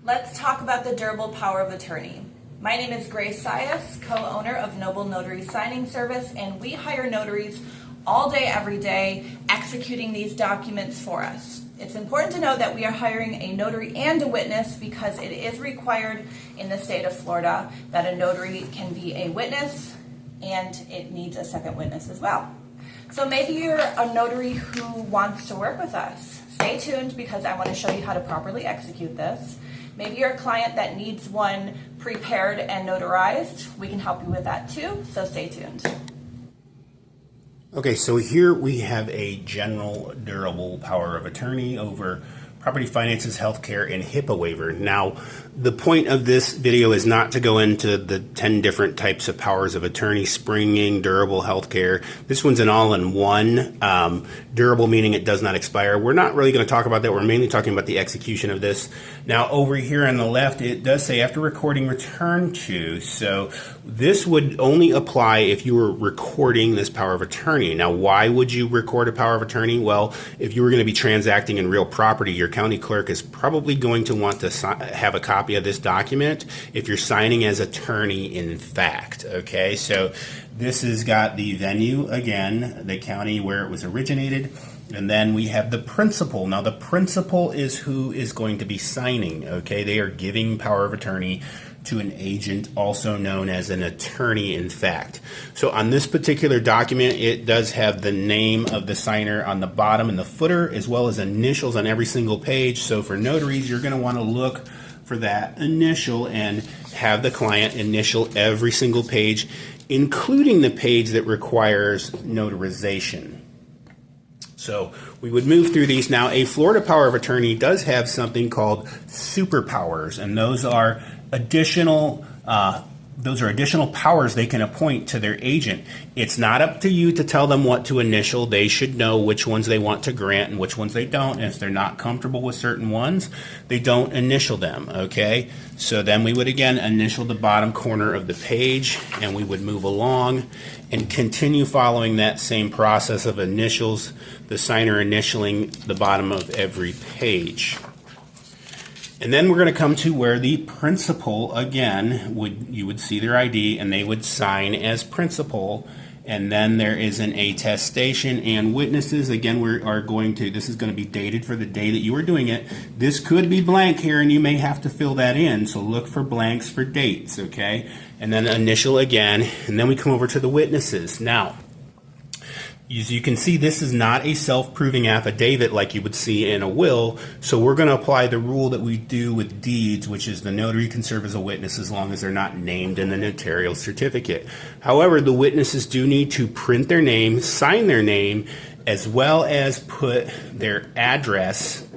Let's talk about the durable power of attorney. My name is Grace Sias, co-owner of Noble Notary Signing Service, and we hire notaries all day, every day, executing these documents for us. It's important to know that we are hiring a notary and a witness because it is required in the state of Florida that a notary can be a witness and it needs a second witness as well. So maybe you're a notary who wants to work with us. Stay tuned because I want to show you how to properly execute this. Maybe you're a client that needs one prepared and notarized. We can help you with that too, so stay tuned. Okay, so here we have a general durable power of attorney over property finances, healthcare, and HIPAA waiver. Now, the point of this video is not to go into the 10 different types of powers of attorney, springing, durable, healthcare. This one's an all-in-one. Durable meaning it does not expire. We're not really going to talk about that. We're mainly talking about the execution of this. Now, over here on the left, it does say after recording, return to. So this would only apply if you were recording this power of attorney. Now, why would you record a power of attorney? Well, if you were going to be transacting in real property, your county clerk is probably going to want to have a copy of this document if you're signing as attorney in fact. Okay, so this has got the venue again, the county where it was originated, and then we have the principal. Now the principal is who is going to be signing. Okay, they are giving power of attorney to an agent, also known as an attorney in fact. So on this particular document, it does have the name of the signer on the bottom and the footer, as well as initials on every single page. So for notaries, you're going to want to look for that initial and have the client initial every single page, including the page that requires notarization. So we would move through these. Now, a Florida power of attorney does have something called superpowers, and those are additional powers they can appoint to their agent. It's not up to you to tell them what to initial. They should know which ones they want to grant and which ones they don't. And if they're not comfortable with certain ones, they don't initial them, okay? So then we would again initial the bottom corner of the page, and we would move along and continue following that same process of initials, the signer initialing the bottom of every page. And then we're going to come to where the principal, again, you would see their ID and they would sign as principal. And then there is an attestation and witnesses. Again, this is going to be dated for the day that you are doing it. This could be blank here and you may have to fill that in. So look for blanks for dates, okay? And then initial again. And then we come over to the witnesses. Now, as you can see, this is not a self-proving affidavit like you would see in a will, so we're going to apply the rule that we do with deeds, which is the notary can serve as a witness as long as they're not named in the notarial certificate. However, the witnesses do need to print their name, sign their name, as well as put their address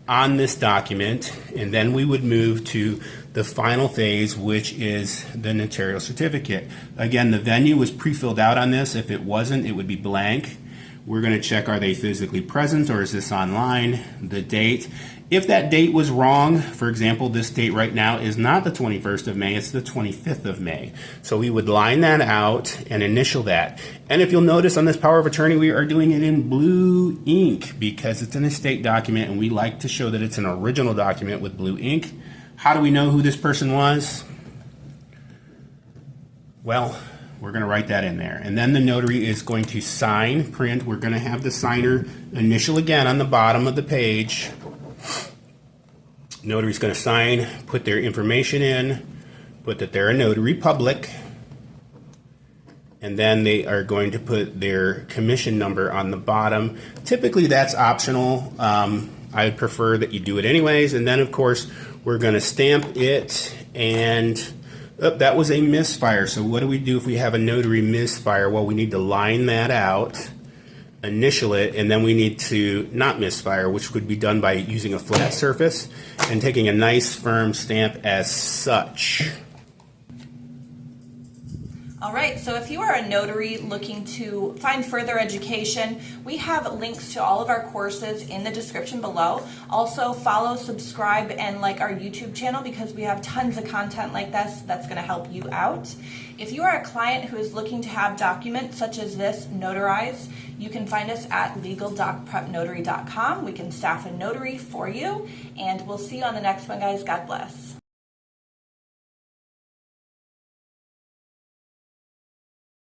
on this document, and then we would move to the final phase, which is the notarial certificate. Again, the venue was pre-filled out on this. If it wasn't, it would be blank. We're going to check, are they physically present or is this online? The date. If that date was wrong, for example, this date right now is not the 21st of May, it's the 25th of May. So we would line that out and initial that. And if you'll notice on this power of attorney, we are doing it in blue ink because it's an estate document and we like to show that it's an original document with blue ink. How do we know who this person was? Well, we're going to write that in there. And then the notary is going to sign, print. We're going to have the signer initial again on the bottom of the page. Notary's going to sign, put their information in, put that they're a notary public, and then they are going to put their commission number on the bottom. Typically that's optional. I would prefer that you do it anyways. And then of course we're going to stamp it, and that was a misfire. So what do we do if we have a notary misfire? Well, we need to line that out, initial it, and then we need to not misfire, which would be done by using a flat surface and taking a nice firm stamp as such. All right, so if you are a notary looking to find further education, we have links to all of our courses in the description below. Also, follow, subscribe, and like our YouTube channel because we have tons of content like this that's going to help you out. If you are a client who is looking to have documents such as this notarized, you can find us at legaldocprepnotary.com. We can staff a notary for you, and we'll see you on the next one, guys. God bless.